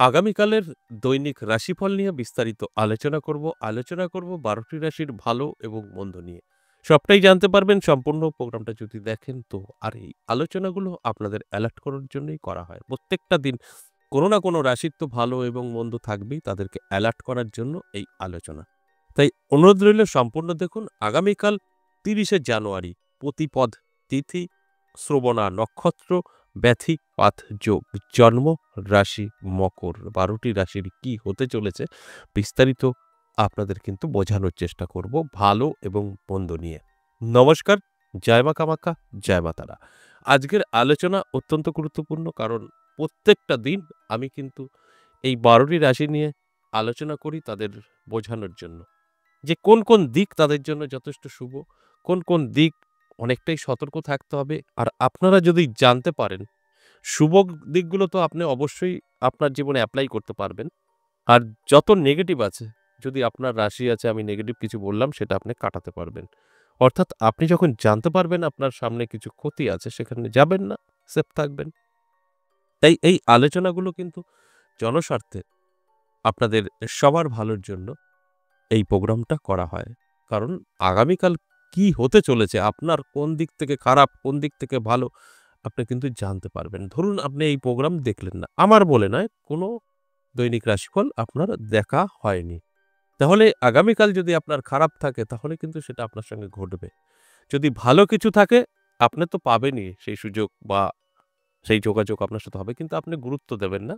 আগামীকালের দৈনিক রাশিফল নিয়ে বিস্তারিত আলোচনা করব ১২টি রাশির ভালো এবং মন্দ নিয়ে। সবটাই জানতে পারবেন সম্পূর্ণ প্রোগ্রামটা যদি দেখেন তো। আর এই আলোচনাগুলো আপনাদের অ্যালার্ট করার জন্যই করা হয়। প্রত্যেকটা দিন কোনো না কোনো রাশির তো ভালো এবং মন্দ থাকবেই, তাদেরকে অ্যালার্ট করার জন্য এই আলোচনা। তাই অনুরোধ রইল সম্পূর্ণ দেখুন। আগামীকাল ৩০শে জানুয়ারি প্রতিপদ তিথি, শ্রবণা নক্ষত্র, ব্যথিপাত যোগ, জন্ম রাশি মকর। ১২টি রাশির কি হতে চলেছে বিস্তারিত আপনাদের কিন্তু বোঝানোর চেষ্টা করব ভালো এবং মন্দ নিয়ে। নমস্কার, জয় মা কামাখ্যা, জয় মা তারা। আজকের আলোচনা অত্যন্ত গুরুত্বপূর্ণ, কারণ প্রত্যেকটা দিন আমি কিন্তু এই ১২টি রাশি নিয়ে আলোচনা করি তাদের বোঝানোর জন্য যে কোন কোন দিক তাদের জন্য যথেষ্ট শুভ, কোন কোন দিক অনেকটাই সতর্ক থাকতে হবে। আর আপনারা যদি জানতে পারেন শুভ দিকগুলো, তো আপনি অবশ্যই আপনার জীবনে অ্যাপ্লাই করতে পারবেন। আর যত নেগেটিভ আছে, যদি আপনার রাশি আছে, আমি নেগেটিভ কিছু বললাম, সেটা আপনি কাটাতে পারবেন। অর্থাৎ আপনি যখন জানতে পারবেন আপনার সামনে কিছু ক্ষতি আছে, সেখানে যাবেন না, সেফ থাকবেন। তাই এই আলোচনাগুলো কিন্তু জনস্বার্থে, আপনাদের সবার ভালোর জন্য এই প্রোগ্রামটা করা হয়। কারণ আগামীকাল কি হতে চলেছে, আপনার কোন দিক থেকে খারাপ, কোন দিক থেকে ভালো, আপনি কিন্তু জানতে পারবেন। ধরুন আপনি এই প্রোগ্রাম দেখলেন না, আমার বলে নয়, কোনো দৈনিক রাশিফল আপনার দেখা হয়নি। তাহলে আগামীকাল যদি আপনার খারাপ থাকে, তাহলে কিন্তু সেটা আপনার সঙ্গে ঘটবে। যদি ভালো কিছু থাকে, আপনি তো পাবেনই সেই সুযোগ বা সেই যোগাযোগ আপনার সাথে হবে, কিন্তু আপনি গুরুত্ব দেবেন না,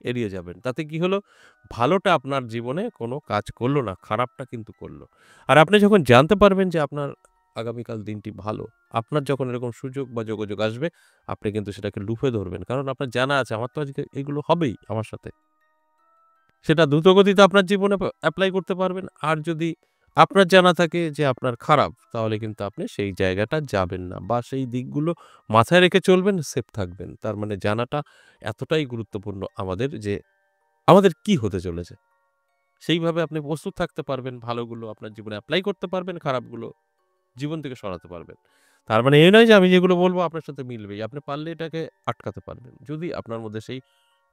এড়িয়ে যাবেন। তাতে কি হলো? ভালোটা আপনার জীবনে কোনো কাজ করলো না, খারাপটা কিন্তু করলো। আর আপনি যখন জানতে পারবেন যে আপনার আগামীকাল দিনটি ভালো, আপনার যখন এরকম সুযোগ বা যোগাযোগ আসবে, আপনি কিন্তু সেটাকে লুফে ধরবেন। কারণ আপনার জানা আছে আমার তো আজকে এগুলো হবেই আমার সাথে। সেটা দ্রুতগতিতে আপনার জীবনে এপ্লাই করতে পারবেন। আর যদি আপনার জানা থাকে যে আপনার খারাপ, তাহলে কিন্তু আপনি সেই জায়গাটা যাবেন না বা সেই দিকগুলো মাথায় রেখে চলবেন, সেফ থাকবেন। তার মানে জানাটা এতটাই গুরুত্বপূর্ণ আমাদের যে আমাদের কি হতে চলেছে। সেইভাবে আপনি প্রস্তুত থাকতে পারবেন, ভালোগুলো আপনার জীবনে এপ্লাই করতে পারবেন, খারাপগুলো জীবন থেকে সরাতে পারবেন। তার মানে এই নয় যে আমি যেগুলো বলব আপনার সাথে মিলবেই। আপনি পারলে এটাকে আটকাতে পারবেন। যদি আপনার মধ্যে সেই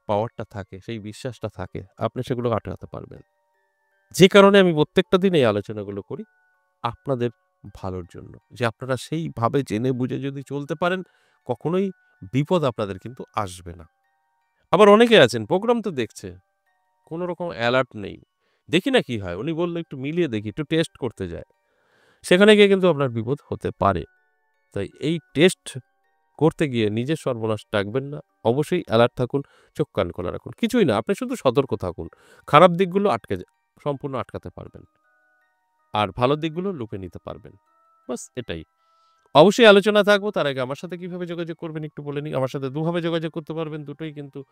পাওয়ারটা থাকে, সেই বিশ্বাসটা থাকে, আপনি সেগুলো আটকাতে পারবেন। যে কারণে আমি প্রত্যেকটা দিন এই আলোচনাগুলো করি আপনাদের ভালোর জন্য। যে আপনারা সেইভাবে জেনে বুঝে যদি চলতে পারেন, কখনোই বিপদ আপনাদের কিন্তু আসবে না। আবার অনেকে আছেন প্রোগ্রাম তো দেখছে, কোনো রকম অ্যালার্ট নেই। দেখি না কি হয়? উনি বলল একটু মিলিয়ে দেখি, একটু টেস্ট করতে যায়। সেখানে গিয়ে কিন্তু আপনার বিপদ হতে পারে। তাই এই টেস্ট করতে গিয়ে নিজের সর্বনাশ ডাকবেন না। অবশ্যই অ্যালার্ট থাকুন, চোখ কান খোলা রাখুন। কিছুই না, আপনি শুধু সতর্ক থাকুন। খারাপ দিকগুলো সম্পূর্ণ আটকাতে পারবেন। আর ভালো দিকগুলো লুপে নিতে পারবেন। বাস এটাই। অবশ্যই আলোচনা থাকবো। তার আগে আমার সাথে কিভাবে যোগাযোগ করবেন একটু বলে নিই। আমার সাথে দুভাবে যোগাযোগ করতে পারবেন, দুটোই কিন্তু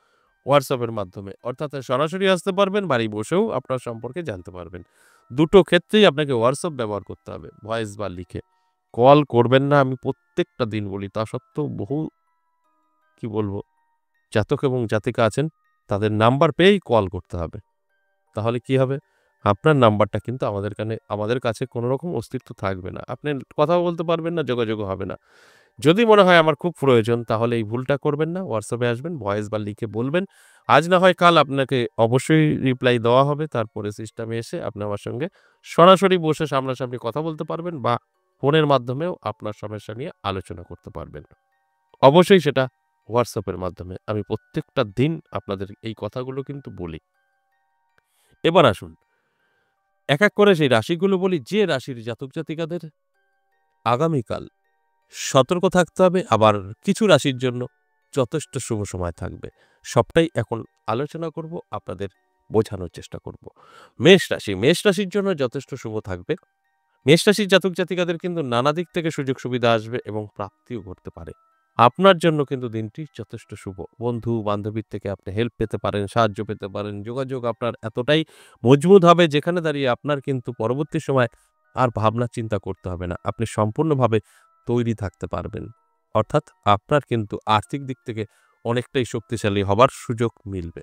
WhatsApp এর মাধ্যমে। অর্থাৎ সরাসরি আসতে পারবেন, বাড়ি বসেও আপনার সম্পর্কে জানতে পারবেন। দুটো ক্ষেত্রেই আপনাকে WhatsApp ব্যবহার করতে হবে, ভয়েস বা লিখে। কল করবেন না, আমি প্রত্যেকটা দিন বলি। তা সত্ত্বেও বহু কি বলবো, জাতক এবং জাতিকা আছেন, তাদের নাম্বার পেয়েই কল করতে হবে। তাহলে কি হবে? আপনার নাম্বারটা কিন্তু আমাদের কাছে কোনো রকম অস্তিত্ব থাকবে না। আপনি কথাও বলতে পারবেন না, যোগাযোগও হবে না। যদি মনে হয় আমার খুব প্রয়োজন, তাহলে এই ভুলটা করবেন না। WhatsApp এ আসবেন, ভয়েস বা লিখে বলবেন। আজ না হয় কাল আপনাকে অবশ্যই রিপ্লাই দেওয়া হবে। তারপরে সিস্টেমে এসে আপনি আমার সঙ্গে সরাসরি বসে সামনাসামনি কথা বলতে পারবেন বা ফোনের মাধ্যমেও আপনার সমস্যা নিয়ে আলোচনা করতে পারবেন। অবশ্যই সেটা WhatsApp এর মাধ্যমে। আমি প্রত্যেকটা দিন আপনাদের এই কথাগুলো কিন্তু বলি। এবার আসুন, এক, এক করে সেই রাশিগুলো বলি। যে রাশির জাতক জাতিকাদের আগামীকাল সতর্ক থাকতে হবে, আবার কিছু রাশির জন্য যথেষ্ট শুভ সময় থাকবে। সবটাই এখন আলোচনা করব, আপনাদের বোঝানোর চেষ্টা করব। মেষ রাশির জন্য যথেষ্ট শুভ থাকবে। মেষ রাশির জাতক জাতিকাদের কিন্তু নানা দিক থেকে সুযোগ সুবিধা আসবে এবং প্রাপ্তিও ঘটতে পারে। আপনার জন্য কিন্তু দিনটি যথেষ্ট শুভ। বন্ধু বান্ধবীর থেকে আপনি হেল্প পেতে পারেন, সাহায্য পেতে পারেন। যোগাযোগ আপনার এতটাই মজবুত হবে, যেখানে দাঁড়িয়ে আপনার কিন্তু পরবর্তী সময় আর ভাবনা চিন্তা করতে হবে না। আপনি সম্পূর্ণভাবে তৈরি থাকতে পারবেন। অর্থাৎ আপনার কিন্তু আর্থিক দিক থেকে অনেকটাই শক্তিশালী হবার সুযোগ মিলবে।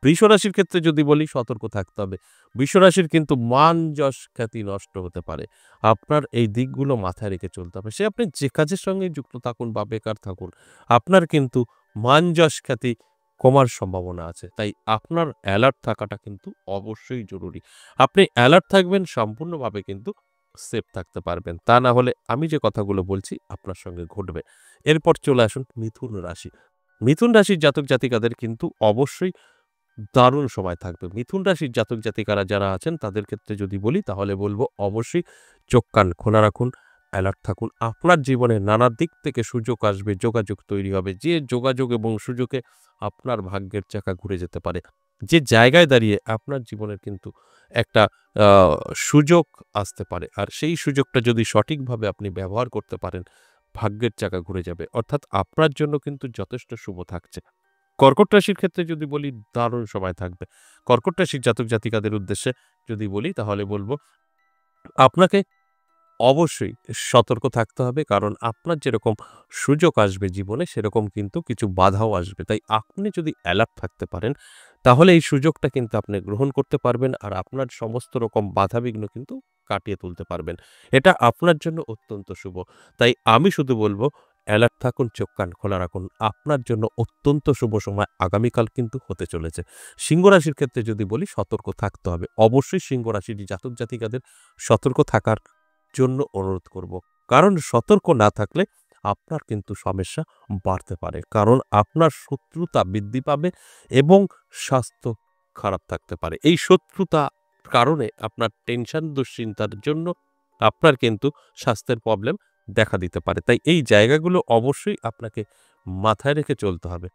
বৃষরাশির ক্ষেত্রে যদি বলি, সতর্ক থাকতে হবে। বৃষরাশির কিন্তু মান যশ খ্যাতি নষ্ট হতে পারে। আপনার এই দিকগুলো মাথায় রেখে চলতে হবে। সে আপনি যে কাজের সঙ্গে যুক্ত থাকুন বা বেকার থাকুন, আপনার কিন্তু মান যশ খ্যাতি কমার সম্ভাবনা আছে। তাই আপনার অ্যালার্ট থাকাটা কিন্তু অবশ্যই জরুরি। আপনি অ্যালার্ট থাকবেন সম্পূর্ণভাবে কিন্তু সেফ থাকতে পারবেন। তা না হলে আমি যে কথাগুলো বলছি আপনার সঙ্গে ঘটবে। এরপর চলে আসুন মিথুন রাশি। মিথুন রাশির জাতক-জাতিকাদের কিন্তু অবশ্যই দারুণ সময় থাকবে। মিথুন রাশির জাতক-জাতিকারা যারা আছেন তাদের ক্ষেত্রে যদি বলি তাহলে বলব অবশ্যই চোখ কান খোলা রাখুন, অ্যালার্ট থাকুন। আপনার জীবনে নানা দিক থেকে সুযোগ আসবে, যোগাযোগ তৈরি হবে। যে যোগাযোগ এবং সুযোগে আপনার ভাগ্যের চাকা ঘুরে যেতে পারে। যে জায়গায় দাঁড়িয়ে আপনার জীবনের কিন্তু একটা আ সুযোগ আসতে পারে। আর সেই সুযোগটা যদি সঠিকভাবে আপনি ব্যবহার করতে পারেন, ভাগ্যের চাকা ঘুরে যাবে। অর্থাৎ আপনার জন্য কিন্তু যথেষ্ট শুভ থাকছে। কর্কট রাশির ক্ষেত্রে যদি বলি দারুণ সময় থাকবে। কর্কট রাশির জাতক-জাতিকাদের উদ্দেশ্যে যদি বলি তাহলে বলব আপনাকে অবশ্যই সতর্ক থাকতে হবে। কারণ আপনার যেরকম সুযোগ আসবে জীবনে সেরকম কিন্তু কিছু বাধাও আসবে। তাই আপনি যদি অ্যালার্ট থাকতে পারেন তাহলে এই সুযোগটা কিন্তু আপনি গ্রহণ করতে পারবেন আর আপনার সমস্ত রকম বাধাবিঘ্ন কিন্তু কাটিয়ে তুলতে পারবেন। এটা আপনার জন্য অত্যন্ত শুভ। তাই আমি শুধু বলব অ্যালার্ট থাকুন, চোখ কান খোলা রাখুন। আপনার জন্য অত্যন্ত শুভ সময় আগামীকাল কিন্তু হতে চলেছে। সিংহ রাশির ক্ষেত্রে যদি বলি সতর্ক থাকতে হবে। অবশ্যই সিংহ রাশির জাতক-জাতিকাদের সতর্ক থাকার জন্য অনুরোধ করব। কারণ সতর্ক না থাকলে আপনার কিন্তু সমস্যা বাড়তে পারে। কারণ আপনার শত্রুতা বৃদ্ধি পাবে এবং স্বাস্থ্য খারাপ থাকতে পারে। এই শত্রুতা কারণে আপনার টেনশন, দুশ্চিন্তার জন্য আপনার কিন্তু স্বাস্থ্যের প্রবলেম দেখা দিতে পারে। তাই এই জায়গাগুলো অবশ্যই আপনাকে মাথায় রেখে চলতে হবে।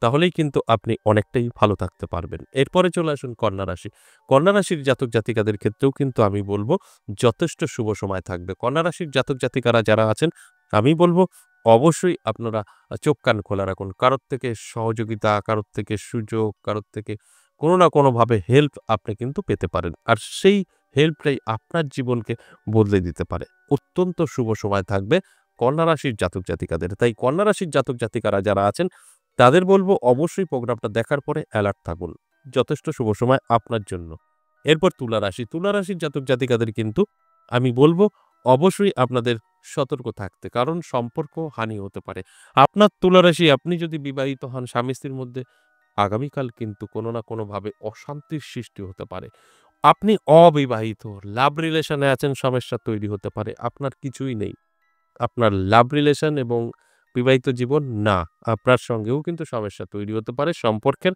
তাহলেই কিন্তু আপনি অনেকটাই ভালো থাকতে পারবেন। এরপরে চলে আসুন কন্যা রাশি। কন্যা রাশির জাতক-জাতিকাদের ক্ষেত্রেও কিন্তু আমি বলব যথেষ্ট শুভ সময় থাকবে। কন্যা রাশির জাতক-জাতিকারা যারা আছেন, আমি বলব অবশ্যই আপনারা চোখ কান খোলা রাখুন। কারোর থেকে সহযোগিতা, কারোর থেকে সুযোগ, কারোর থেকে কোনো না কোনোভাবে হেল্প আপনি কিন্তু পেতে পারেন। আর সেই হেল্পটাই আপনার জীবনকে বদলে দিতে পারে। অত্যন্ত শুভ সময় থাকবে কন্যা রাশির জাতক-জাতিকাদের। তাই কন্যা রাশির জাতক-জাতিকারা যারা আছেন, তাদের বলব অবশ্যই প্রোগ্রামটা দেখার পরে অ্যালার্ট থাকুন। যথেষ্ট শুভ সময় আপনার জন্য। এরপর তুলা রাশি। তুলা রাশির জাতক-জাতিকাদের কিন্তু আমি বলব অবশ্যই আপনাদের সতর্ক থাকতে। কারণ সম্পর্ক হানি হতে পারে। আপনার তুলা রাশি আপনি যদি বিবাহিত হন স্বামী-স্ত্রীর মধ্যে আগামীকাল কিন্তু কোনো না কোনোভাবে অশান্তির সৃষ্টি হতে পারে। আপনি অবিবাহিত, লাভ রিলেশন এ আছেন সমস্যা তৈরি হতে পারে। আপনার কিছুই নেই। আপনার লাভ রিলেশন এবং বিবাহিত জীবন না। আপনার সঙ্গেও কিন্তু সমস্যা তৈরি হতে পারে সম্পর্কের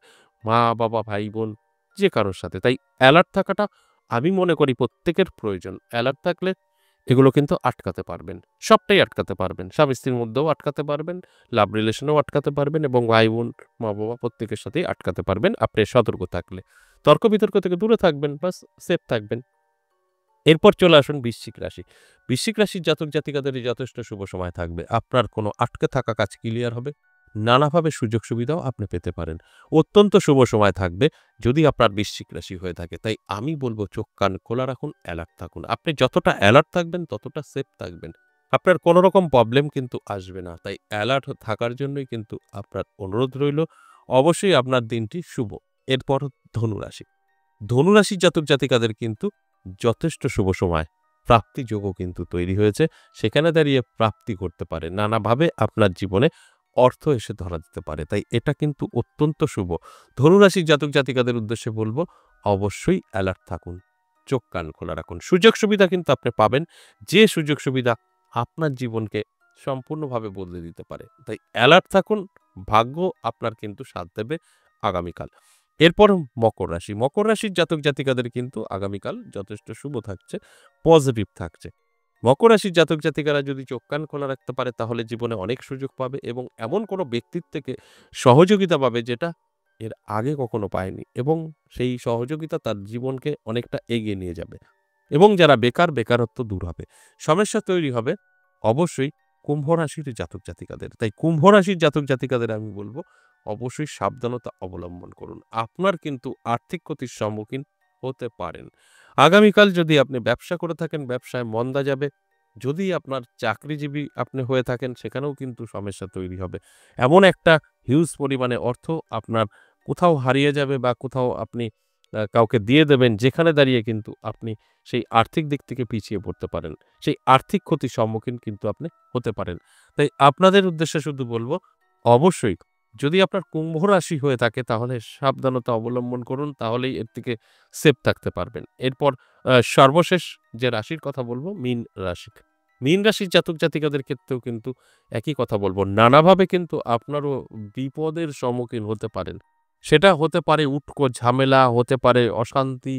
মা-বাবা, ভাই-বোন যে কারোর সাথে। তাই অ্যালার্ট থাকাটা আমি মনে করি প্রত্যেকের প্রয়োজন। অ্যালার্ট থাকলে এগুলো কিন্তু আটকাতে পারবেন। সবটাই আটকাতে পারবেন। স্বামী-স্ত্রীর মধ্যেও আটকাতে পারবেন, লাভ রিলেশনেও আটকাতে পারবেন এবং ভাই-বোন, মা-বাবা প্রত্যেকের সাথেই আটকাতে পারবেন আপনি সতর্ক থাকলে। তর্ক-বিতর্ক থেকে দূরে থাকবেন, বাস সেফ থাকবেন। এরপর চলে আসুন বৃশ্চিক রাশি। বৃশ্চিক রাশির জাতক-জাতিকাদের যথেষ্ট শুভ সময় থাকবে। আপনার কোনো আটকে থাকা কাজ ক্লিয়ার হবে। নানাভাবে সুযোগ সুবিধাও আপনি পেতে পারেন। অত্যন্ত শুভ সময় থাকবে যদি আপনার বৃশ্চিক রাশি হয়ে থাকে। তাই আমি বলব চোখ কান খোলা রাখুন, অ্যালার্ট থাকুন। আপনি যতটা অ্যালার্ট থাকবেন ততটা সেফ থাকবেন। আপনার কোনো রকম প্রবলেম কিন্তু আসবে না। তাই অ্যালার্ট থাকার জন্যই কিন্তু আপনার অনুরোধ রইল। অবশ্যই আপনার দিনটি শুভ। এরপর ধনুরাশি। ধনুরাশির জাতক-জাতিকাদের কিন্তু যথেষ্ট শুভ সময়। প্রাপ্তিযোগও কিন্তু তৈরি হয়েছে। সেখানে দাঁড়িয়ে প্রাপ্তি করতে পারে। নানাভাবে আপনার জীবনে অর্থ এসে ধরা দিতে পারে। তাই এটা কিন্তু অত্যন্ত শুভ। ধনুরাশির জাতক-জাতিকাদের উদ্দেশ্যে বলব, অবশ্যই অ্যালার্ট থাকুন। চোখ কান খোলা রাখুন। সুযোগ সুবিধা কিন্তু আপনি পাবেন। যে সুযোগ সুবিধা আপনার জীবনকে সম্পূর্ণভাবে বদলে দিতে পারে। তাই অ্যালার্ট থাকুন। ভাগ্য আপনার কিন্তু সাথ দেবে আগামীকাল। এরপর মকর রাশি। মকর রাশির জাতক-জাতিকাদের কিন্তু আগামীকাল যথেষ্ট শুভ থাকছে, পজিটিভ থাকছে। মকর রাশির জাতক-জাতিকারা যদি চোখ কান খোলা রাখতে পারে তাহলে জীবনে অনেক সুযোগ পাবে এবং এমন কোনো ব্যক্তির থেকে সহযোগিতা পাবে যেটা এর আগে কখনো পায়নি এবং সেই সহযোগিতা তার জীবনকে অনেকটা এগিয়ে নিয়ে যাবে এবং যারা বেকার, বেকারত্ব দূর হবে। সমস্যা তৈরি হবে অবশ্যই কুম্ভ রাশির জাতক-জাতিকাদের। তাই কুম্ভ রাশির জাতক-জাতিকাদের আমি বলব অবশ্যই সাবধানতা অবলম্বন করুন। আপনার কিন্তু আর্থিক ক্ষতির সম্মুখীন হতে পারেন। আগামীকাল যদি আপনি ব্যবসা করে থাকেন, ব্যবসায় মন্দা যাবে। যদি আপনার চাকরিজীবী আপনি হয়ে থাকেন, সেখানেও কিন্তু সমস্যা তৈরি হবে। এমন একটা হিউজ পরিমাণে অর্থ আপনার কোথাও হারিয়ে যাবে বা কোথাও আপনি কাউকে দিয়ে দেবেন, যেখানে দাঁড়িয়ে কিন্তু আপনি সেই আর্থিক দিক থেকে পিছিয়ে পড়তে পারেন। সেই আর্থিক ক্ষতির সম্মুখীন কিন্তু আপনি হতে পারেন। তাই আপনাদের উদ্দেশ্যে শুধু বলব, অবশ্যই যদি আপনার কুম্ভ রাশি হয়ে থাকে তাহলে সাবধানতা অবলম্বন করুন, তাহলেই এর থেকে সেফ থাকতে পারবেন। এরপর সর্বশেষ যে রাশির কথা বলব মীন রাশি। মীন রাশির জাতক-জাতিকাদের ক্ষেত্রেও কিন্তু একই কথা বলব। নানাভাবে কিন্তু আপনারও বিপদের সম্মুখীন হতে পারেন। সেটা হতে পারে উটকো ঝামেলা, হতে পারে অশান্তি,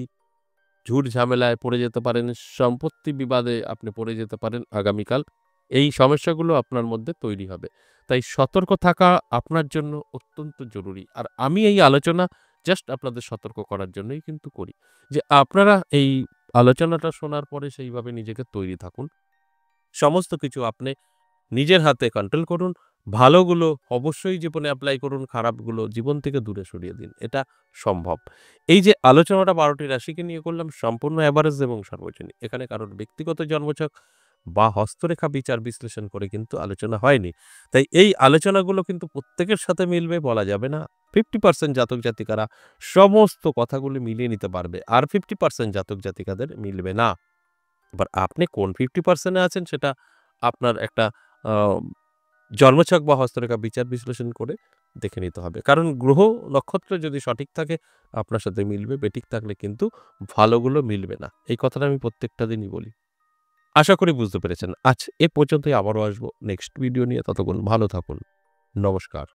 ঝুট ঝামেলায় পড়ে যেতে পারেন, সম্পত্তি বিবাদে আপনি পড়ে যেতে পারেন আগামীকাল। এই সমস্যাগুলো আপনার মধ্যে তৈরি হবে। তাই সতর্ক থাকা আপনার জন্য অত্যন্ত জরুরি। আর আমি এই আলোচনা জাস্ট আপনাদের সতর্ক করার জন্যই কিন্তু করি। যে আপনারা এই আলোচনাটা শোনার পরে সেইভাবে নিজেকে তৈরি থাকুন। সমস্ত কিছু আপনি নিজের হাতে কন্ট্রোল করুন। ভালোগুলো অবশ্যই জীবনে এপ্লাই করুন, খারাপগুলো জীবন থেকে দূরে সরিয়ে দিন। এটা সম্ভব। এই যে আলোচনাটা ১২ টি রাশিকে নিয়ে করলাম সম্পূর্ণ এভারেজ এবং সর্বজনীন। এখানে কারোর ব্যক্তিগত জন্মছক বা হস্তরেখা বিচার বিশ্লেষণ করে কিন্তু আলোচনা হয়নি। তাই এই আলোচনাগুলো কিন্তু প্রত্যেকের সাথে মিলবে বলা যাবে না। 50% জাতক জাতিকারা সমস্ত কথাগুলি মিলিয়ে নিতে পারবে। আর 50% জাতক জাতিকাদের মিলবে না। এবার আপনি কোন 50% এ আছেন সেটা আপনার একটা আ জন্মছক বা হস্তরেখা বিচার বিশ্লেষণ করে দেখে নিতে হবে। কারণ গ্রহ নক্ষত্র যদি সঠিক থাকে আপনার সাথে মিলবে, বেঠিক থাকলে কিন্তু ভালোগুলো মিলবে না। এই কথাটা আমি প্রত্যেকটা দিনই বলি। আশা করি বুঝতে পেরেছেন। আজ এ পর্যন্তই, আবারও আসবো নেক্সট ভিডিও নিয়ে। ততক্ষণ ভালো থাকুন। নমস্কার।